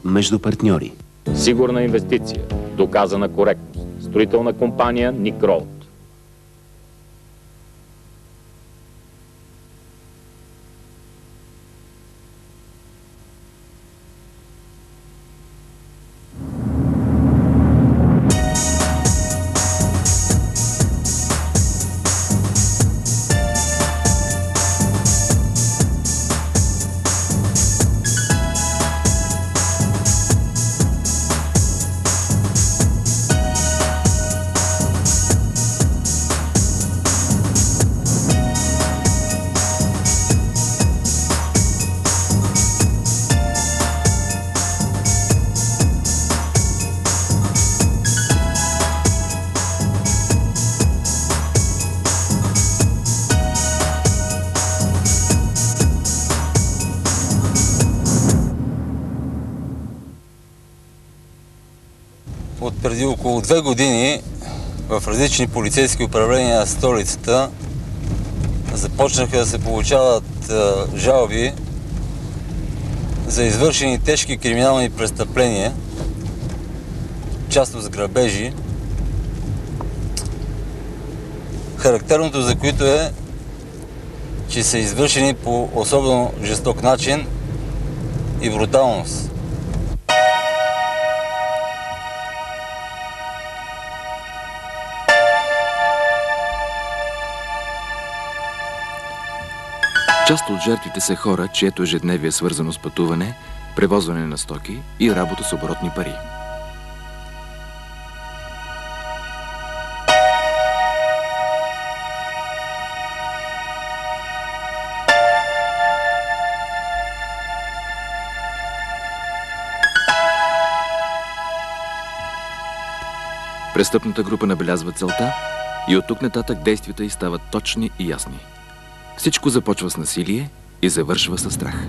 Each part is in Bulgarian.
между партньори. Сигурна инвестиция, доказана коректност. Строителна компания Ник Ролд. От преди около 2 години в различни полицейски управления на столицата започнаха да се получават жалби за извършени тежки криминални престъпления, част от грабежи, характерното за които е, че са извършени по особено жесток начин и бруталност. Част от жертвите са хора, чието ежедневие е свързано с пътуване, превозване на стоки и работа с оборотни пари. Престъпната група набелязва целта и от тук нататък действията й стават точни и ясни. Всичко започва с насилие и завършва със страх.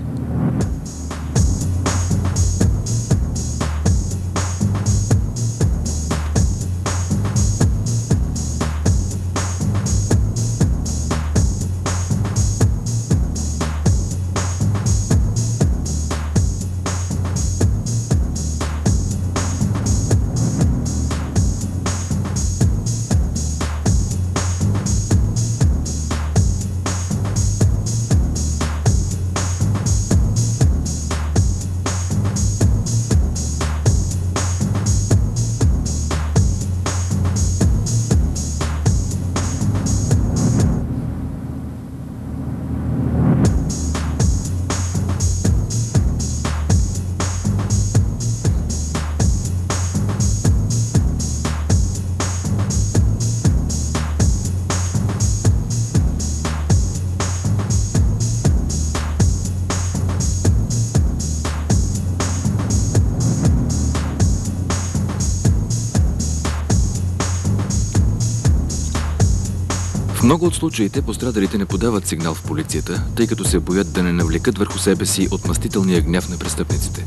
В много от случаите пострадалите не подават сигнал в полицията, тъй като се боят да не навлекат върху себе си отмъстителния гняв на престъпниците.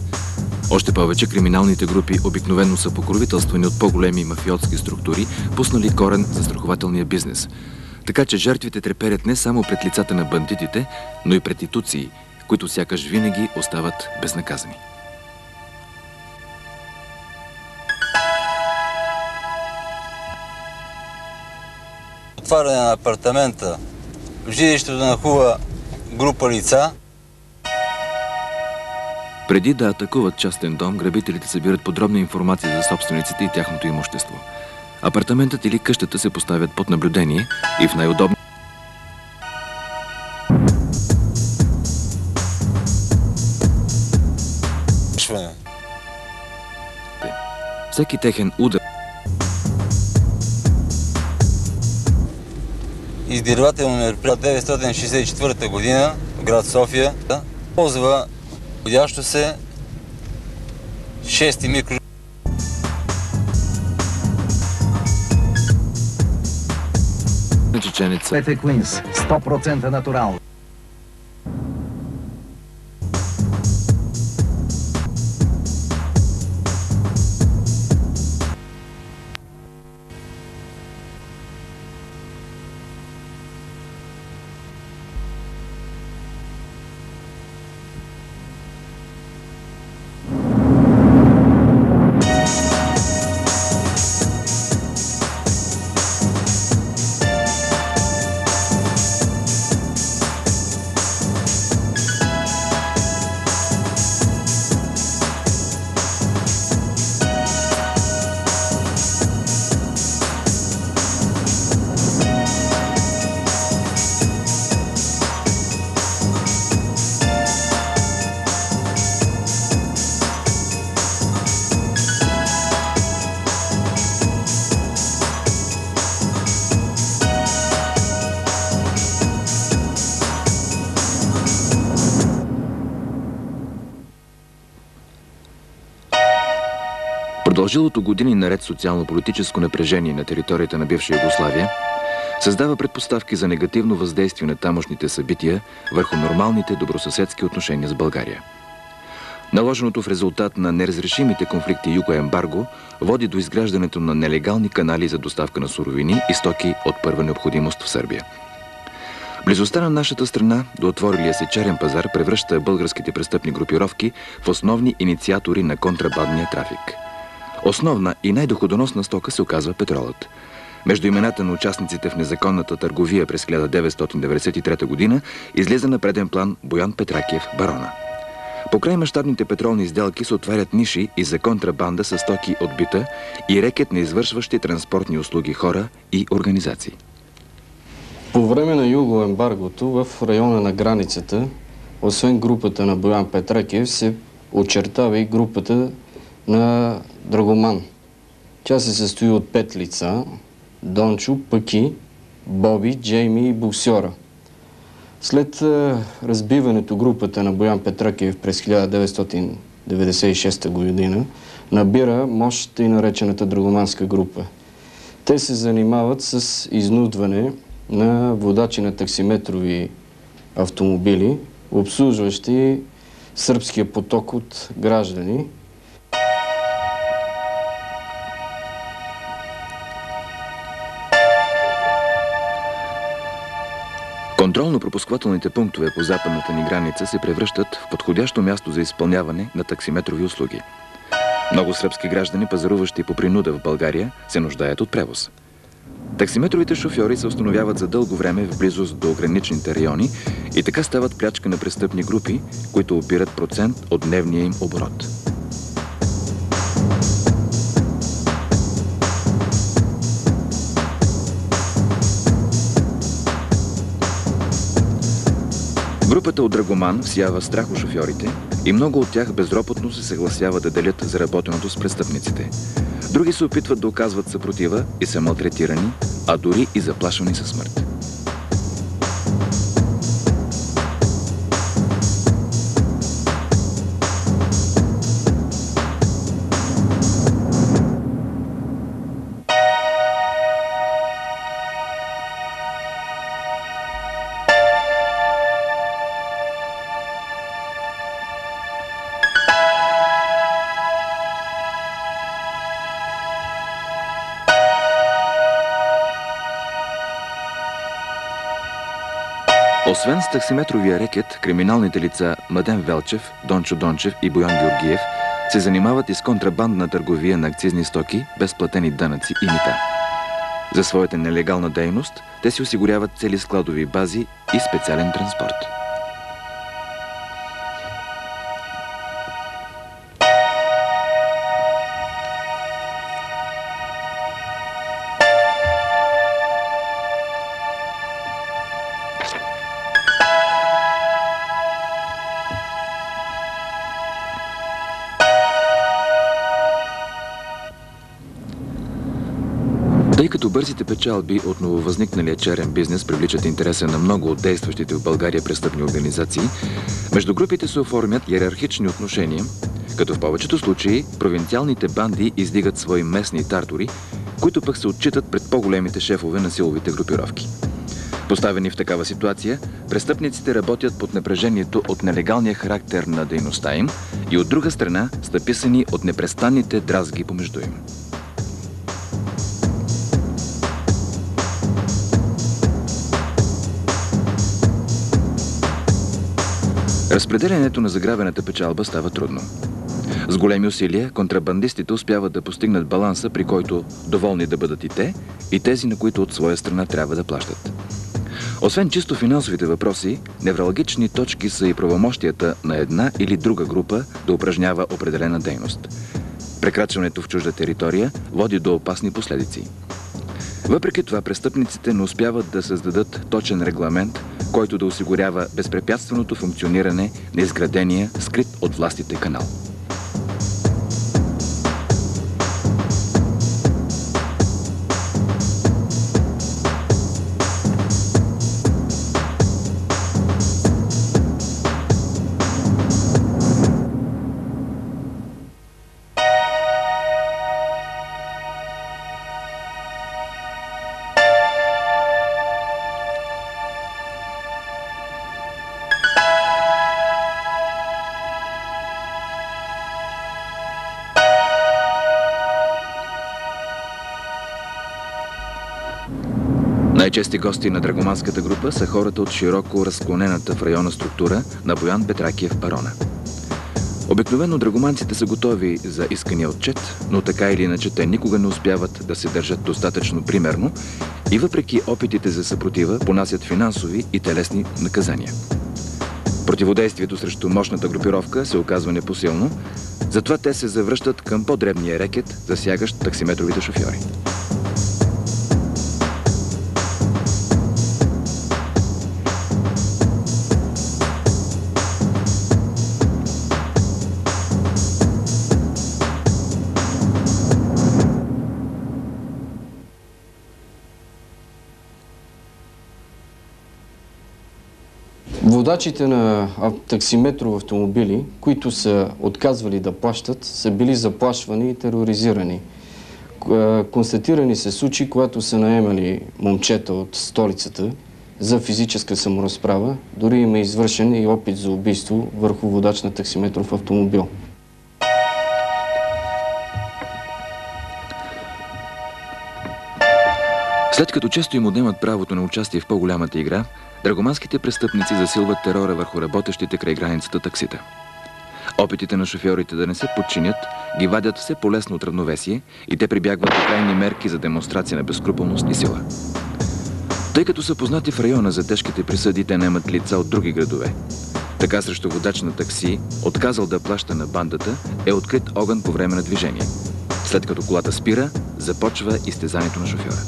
Още повече криминалните групи обикновено са покровителствани от по-големи мафиотски структури, пуснали корен за застрахователния бизнес. Така че жертвите треперят не само пред лицата на бандитите, но и пред институции, които сякаш винаги остават безнаказани. Отваряне на апартамента, в жилището нахува група лица. Преди да атакуват частен дом, грабителите събират подробна информация за собствениците и тяхното имущество. Апартаментът или къщата се поставят под наблюдение и в най-удобно всеки техен удар. Издирвателно мероприятие 1964 година в град София ползва подящо се 6-ти микро. Чеченеца. Пете Куинс, 100% натурално. Продължилото години наред социално-политическо напрежение на територията на бивша Югославия създава предпоставки за негативно въздействие на тамошните събития върху нормалните добросъседски отношения с България. Наложеното в резултат на неразрешимите конфликти югоембарго води до изграждането на нелегални канали за доставка на суровини и стоки от първа необходимост в Сърбия. Близостта на нашата страна до отворилия се черен пазар превръща българските престъпни групировки в основни инициатори на контрабандния трафик. Основна и най-доходоносна стока се оказва петролът. Между имената на участниците в незаконната търговия през 1993 година излиза на преден план Боян Петракиев, барона. Покрай мащабните петролни изделки се отварят ниши и за контрабанда с стоки от бита и рекет на извършващи транспортни услуги хора и организации. По време на югоембаргото в района на границата, освен групата на Боян Петракиев, се очертава и групата на Драгоман. Тя се състои от 5 лица: Дончо, Пъки, Боби, Джейми и боксьора. След разбиването групата на Боян Петракиев през 1996 година набира мощ и наречената Драгоманска група. Те се занимават с изнудване на водачи на таксиметрови автомобили, обслужващи сръбския поток от граждани. Контролно-пропусквателните пунктове по западната ни граница се превръщат в подходящо място за изпълняване на таксиметрови услуги. Много сръбски граждани, пазаруващи по принуда в България, се нуждаят от превоз. Таксиметровите шофьори се установяват за дълго време в близост до граничните райони и така стават плячка на престъпни групи, които обират процент от дневния им оборот. Групата от Драгоман всява страх у шофьорите и много от тях безропотно се съгласяват да делят заработеното с престъпниците. Други се опитват да оказват съпротива и са малтретирани, а дори и заплашвани със смърт. Освен с таксиметровия рекет, криминалните лица Младен Велчев, Дончо Дончев и Боян Георгиев се занимават и с контрабандна търговия на акцизни стоки, без платени данъци и мита. За своята нелегална дейност те си осигуряват цели складови бази и специален транспорт. Тъй като бързите печалби от нововъзникналия черен бизнес привличат интереса на много от действащите в България престъпни организации, между групите се оформят иерархични отношения, като в повечето случаи провинциалните банди издигат свои местни тартори, които пък се отчитат пред по-големите шефове на силовите групировки. Поставени в такава ситуация, престъпниците работят под напрежението от нелегалния характер на дейността им и от друга страна стъписани от непрестанните дразги помежду им. Разпределянето на заграбената печалба става трудно. С големи усилия контрабандистите успяват да постигнат баланса, при който доволни да бъдат и те, и тези, на които от своя страна трябва да плащат. Освен чисто финансовите въпроси, невралгични точки са и правомощията на една или друга група да упражнява определена дейност. Прекрачването в чужда територия води до опасни последици. Въпреки това, престъпниците не успяват да създадат точен регламент, който да осигурява безпрепятственото функциониране на изградения, скрит от властите канал. Най-чести гости на драгоманската група са хората от широко разклонената в района структура на Боян Петракиев парона. Обикновено драгоманците са готови за искания отчет, но така или иначе те никога не успяват да се държат достатъчно примерно и въпреки опитите за съпротива понасят финансови и телесни наказания. Противодействието срещу мощната групировка се оказва непосилно, затова те се завръщат към по-дребния рекет, засягащ таксиметровите шофьори. Водачите на таксиметрови автомобили, които са отказвали да плащат, са били заплашвани и тероризирани. Констатирани се случаи, когато са наемали момчета от столицата за физическа саморазправа. Дори има извършен и опит за убийство върху водач на таксиметров автомобил. След като често им отнемат правото на участие в по-голямата игра, драгоманските престъпници засилват терора върху работещите край границата таксита. Опитите на шофьорите да не се подчинят ги вадят все по-лесно от равновесие и те прибягват до крайни мерки за демонстрация на безскрупулност и сила. Тъй като са познати в района за тежките присъди, те наемат лица от други градове. Така срещу водач на такси, отказал да плаща на бандата, е открит огън по време на движение. След като колата спира, започва изтезанието на шофьора.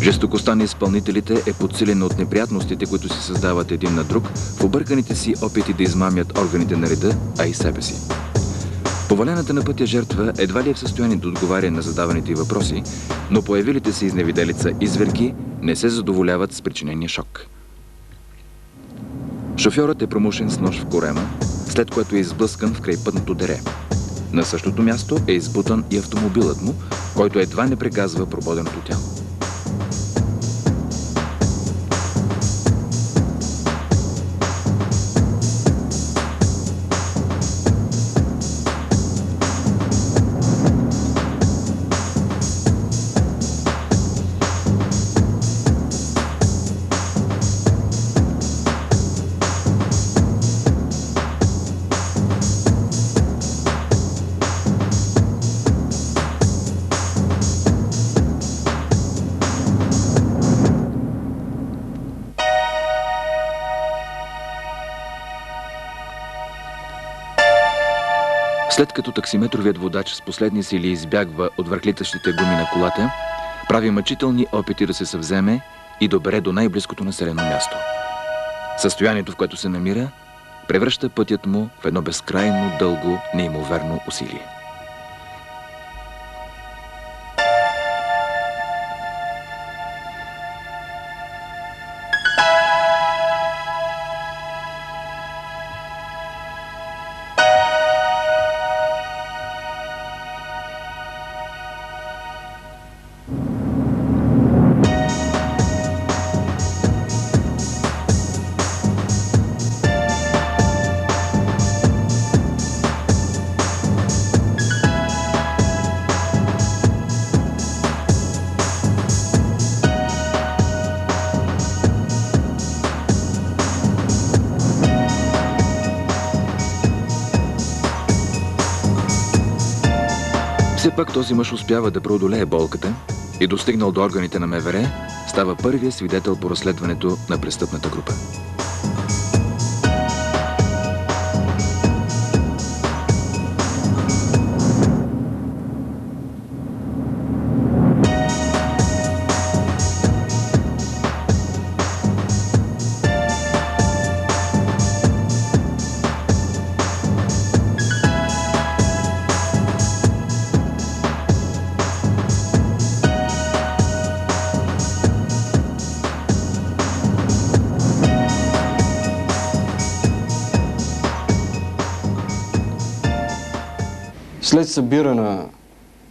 Жестокостта на изпълнителите е подсилена от неприятностите, които се създават един на друг в обърканите си опити да измамят органите на реда, а и себе си. Повалената на пътя жертва едва ли е в състояние да отговаря на задаваните й въпроси, но появилите се изневиделица изверги не се задоволяват с причинения шок. Шофьорът е промушен с нож в корема, след което е изблъскан в крайпътното дере. На същото място е избутан и автомобилът му, който едва не прегазва прободеното тяло. След като таксиметровият водач с последни сили избягва от върхлитащите гуми на колата, прави мъчителни опити да се съвземе и добере до най-близкото населено място. Състоянието, в което се намира, превръща пътят му в едно безкрайно дълго, неимоверно усилие. Все пак този мъж успява да преодолее болката и достигнал до органите на МВР, става първият свидетел по разследването на престъпната група. След събирана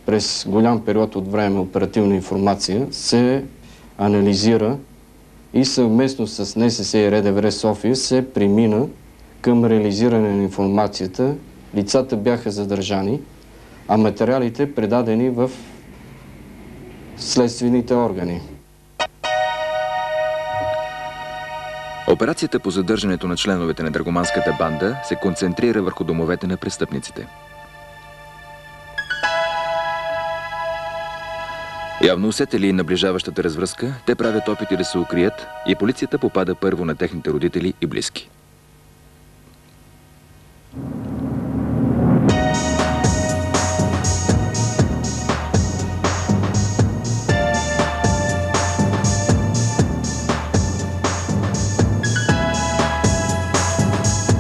през голям период от време оперативна информация се анализира и съвместно с НСС и РДВР София се премина към реализиране на информацията, лицата бяха задържани, а материалите предадени в следствените органи. Операцията по задържането на членовете на драгоманската банда се концентрира върху домовете на престъпниците. Явно усетили наближаващата развръзка, те правят опити да се укрият и полицията попада първо на техните родители и близки.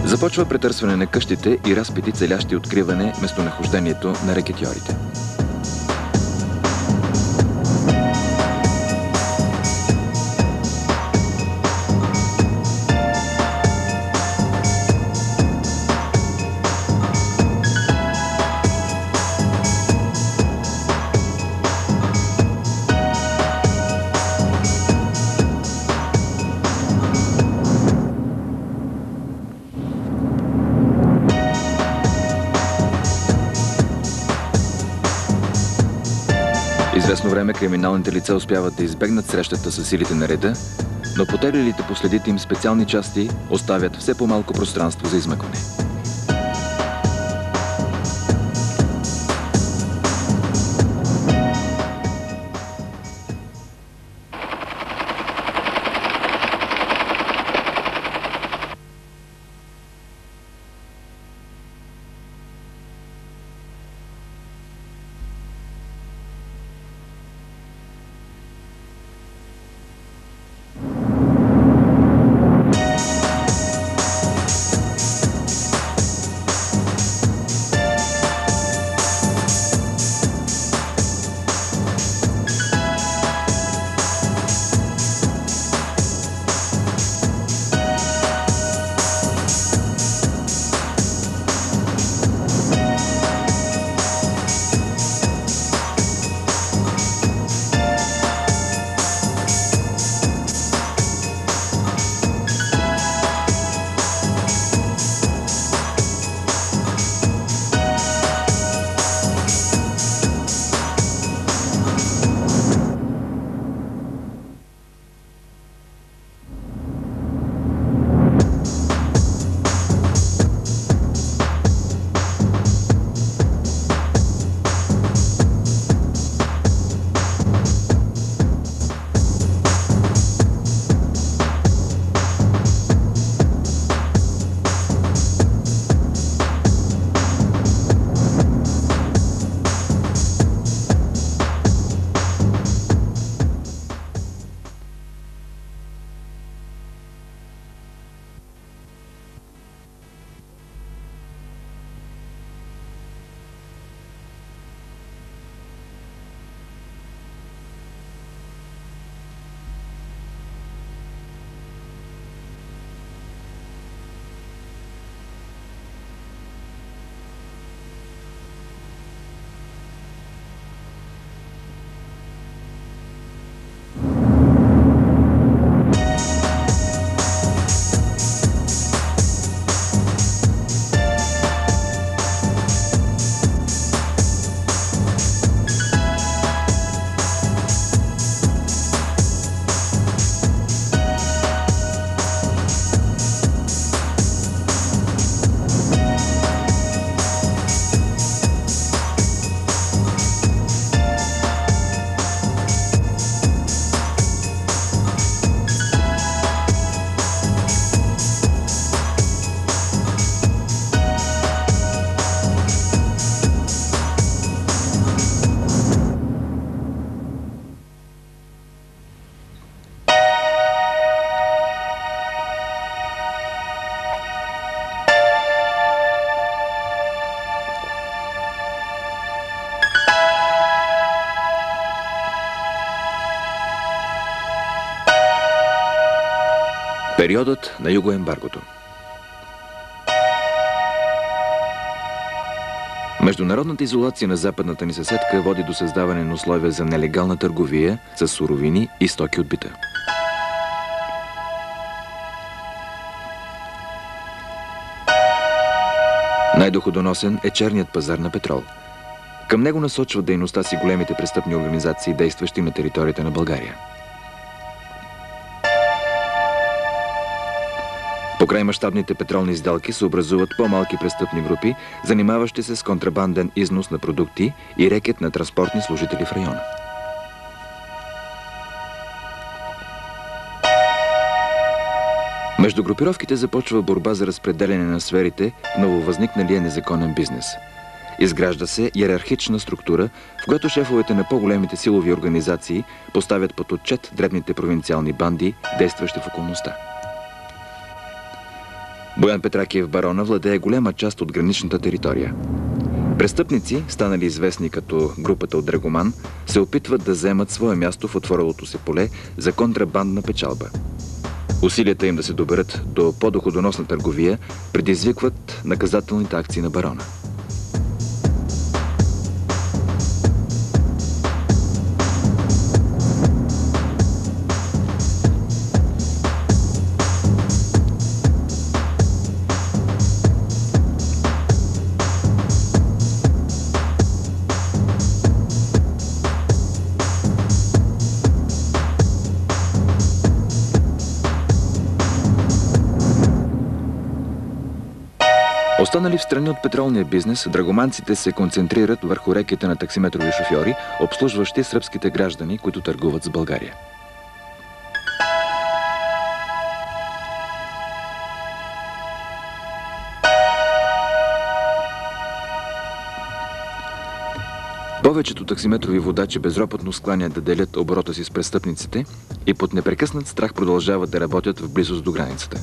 Започва претърсване на къщите и разпити, целящи откриване местонахождението на рекетьорите. Известно време криминалните лица успяват да избегнат срещата с силите на реда, но потеглилите по следите им специални части оставят все по-малко пространство за измъкване. Периодът на югоембаргото. Международната изолация на западната ни съседка води до създаване на условия за нелегална търговия с суровини и стоки от бита. Най-доходоносен е черният пазар на петрол. Към него насочват дейността си големите престъпни организации, действащи на територията на България. Покрай мащабните петролни сделки се образуват по-малки престъпни групи, занимаващи се с контрабанден износ на продукти и рекет на транспортни служители в района. Между групировките започва борба за разпределяне на сферите в нововъзникналия незаконен бизнес. Изгражда се иерархична структура, в която шефовете на по-големите силови организации поставят под отчет дребните провинциални банди, действащи в околността. Боян Петракиев барона владее голема част от граничната територия. Престъпници, станали известни като групата от Драгоман, се опитват да вземат свое място в отворилото се поле за контрабандна печалба. Усилията им да се доберат до по-доходоносна търговия предизвикват наказателните акции на барона. Останали в страни от петролния бизнес, драгоманците се концентрират върху реките на таксиметрови шофьори, обслужващи сръбските граждани, които търгуват с България. Повечето таксиметрови водачи безропотно скланят да делят оборота си с престъпниците и под непрекъснат страх продължават да работят в близост до границата.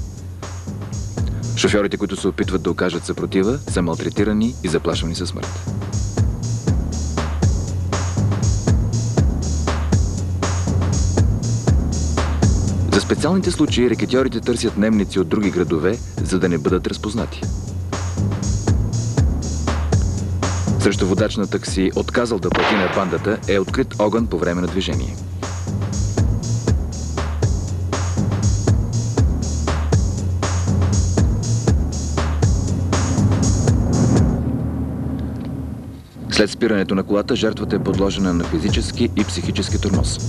Шофьорите, които се опитват да окажат съпротива, са малтретирани и заплашвани със смърт. За специалните случаи рекетьорите търсят наемници от други градове, за да не бъдат разпознати. Срещу водач на такси, отказал да плати на бандата, е открит огън по време на движение. След спирането на колата, жертвата е подложена на физически и психически тормоз.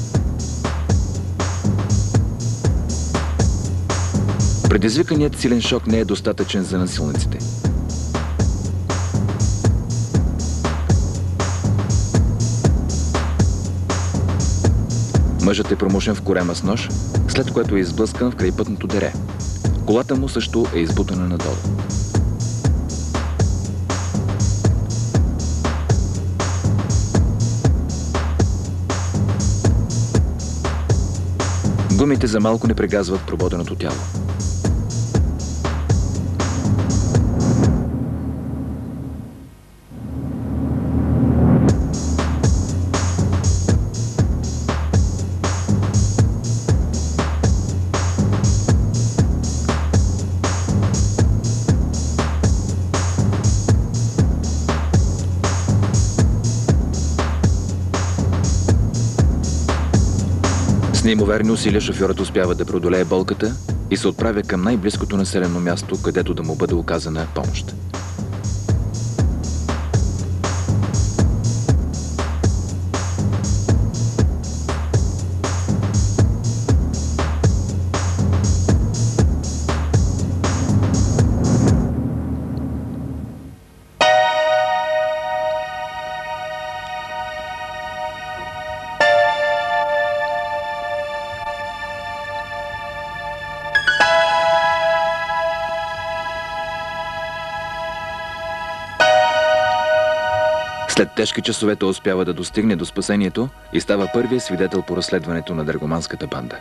Предизвиканият силен шок не е достатъчен за насилниците. Мъжът е промушен в корема с нож, след което е изблъскан в крайпътното дере. Колата му също е избутана надолу. Гумите за малко не прегазват прободеното тяло. С неимоверни усилия шофьорът успява да преодолее болката и се отправя към най-близкото населено място, където да му бъде оказана помощ. След тежки часове той успява да достигне до спасението и става първият свидетел по разследването на драгоманската банда.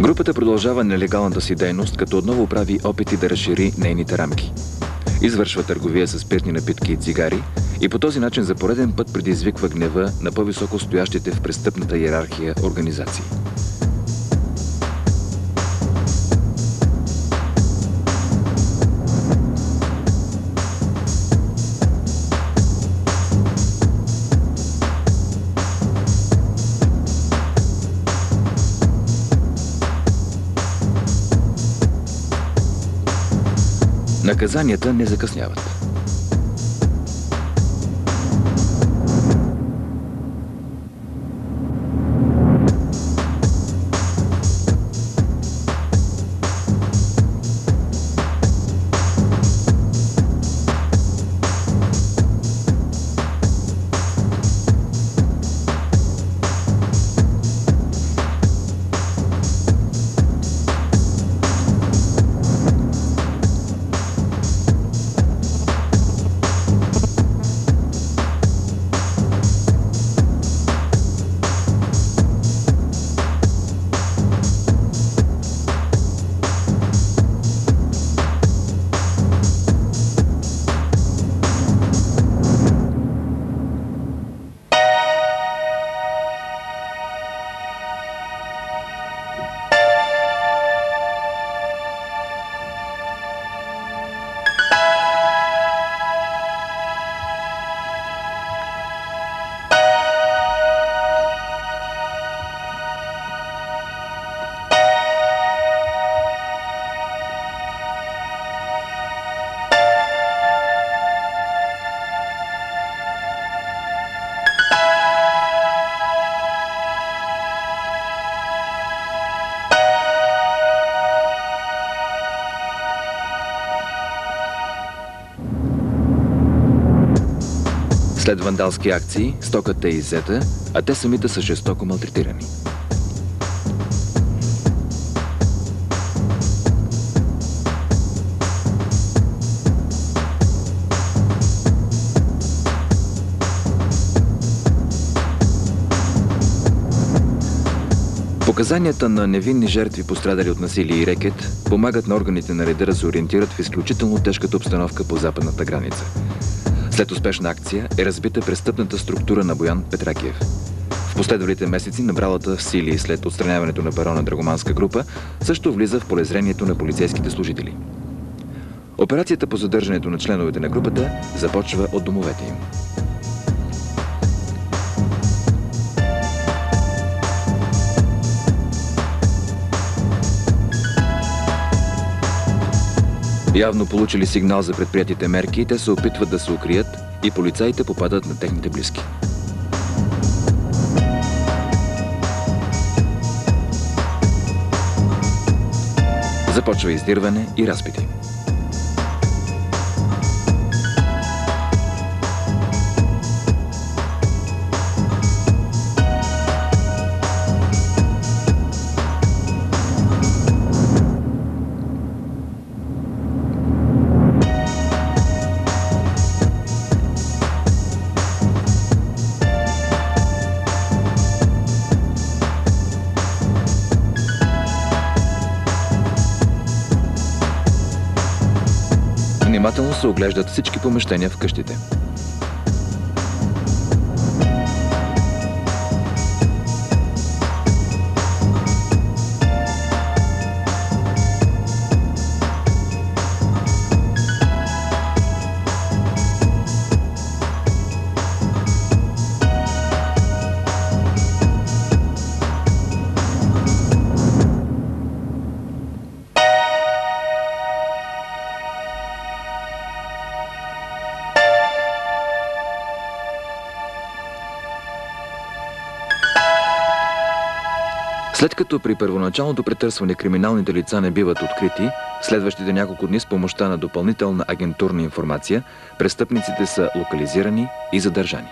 Групата продължава нелегалната си дейност, като отново прави опити да разшири нейните рамки. Извършва търговия с спиртни напитки и цигари и по този начин за пореден път предизвиква гнева на по-високо стоящите в престъпната иерархия организации. наказанията не закъсняват. След вандалски акции, стоката е иззета, а те самите са жестоко малтретирани. Показанията на невинни жертви, пострадали от насилие и рекет, помагат на органите на реда да се ориентират в изключително тежката обстановка по западната граница. След успешна акция е разбита престъпната структура на Боян Петракиев. В последвалите месеци набралата в сили след отстраняването на барона драгоманска група също влиза в полезрението на полицейските служители. Операцията по задържането на членовете на групата започва от домовете им. Явно получили сигнал за предприятите мерки, те се опитват да се укрият и полицаите попадат на техните близки. Започва издирване и разпити. Внимателно се оглеждат всички помещения в къщите. След като при първоначалното претърсване криминалните лица не биват открити, следващите няколко дни с помощта на допълнителна агентурна информация, престъпниците са локализирани и задържани.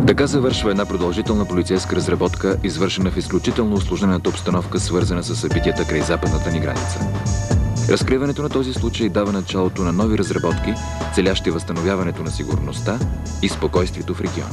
Така завършва една продължителна полицейска разработка, извършена в изключително усложнената обстановка, свързана с събитията край западната ни граница. Разкриването на този случай дава началото на нови разработки, целящи възстановяването на сигурността и спокойствието в региона.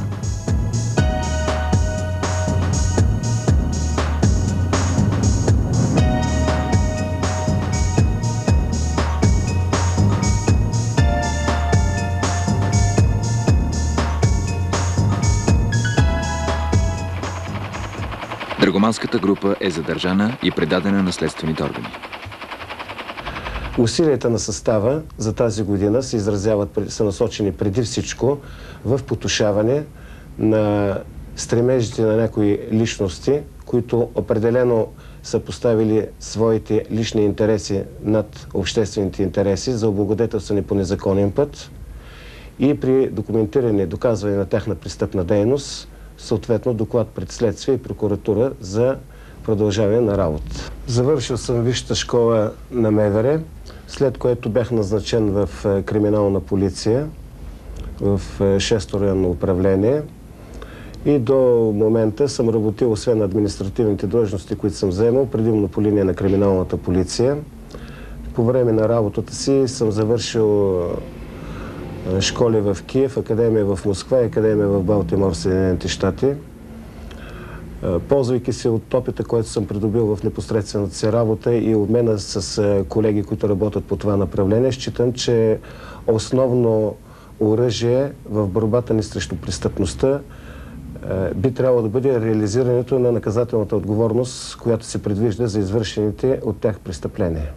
Драгоманската група е задържана и предадена на следствените органи. Усилията на състава за тази година са насочени преди всичко в потушаване на стремежите на някои личности, които определено са поставили своите лични интереси над обществените интереси за облагодетелстване по незаконен път и при документиране, доказване на тяхна престъпна дейност, съответно доклад пред следствие и прокуратура за продължаване на работа. Завършил съм висшата школа на МВР, след което бях назначен в криминална полиция в 6-то районно управление и до момента съм работил, освен на административните длъжности, които съм вземал, предимно по линия на криминалната полиция. По време на работата си съм завършил школи в Киев, академия в Москва и академия в Балтимор, Съединените щати. Ползвайки се от опита, който съм придобил в непосредствената си работа и обмена с колеги, които работят по това направление, считам, че основно оръжие в борбата ни срещу престъпността би трябвало да бъде реализирането на наказателната отговорност, която се предвижда за извършените от тях престъпления.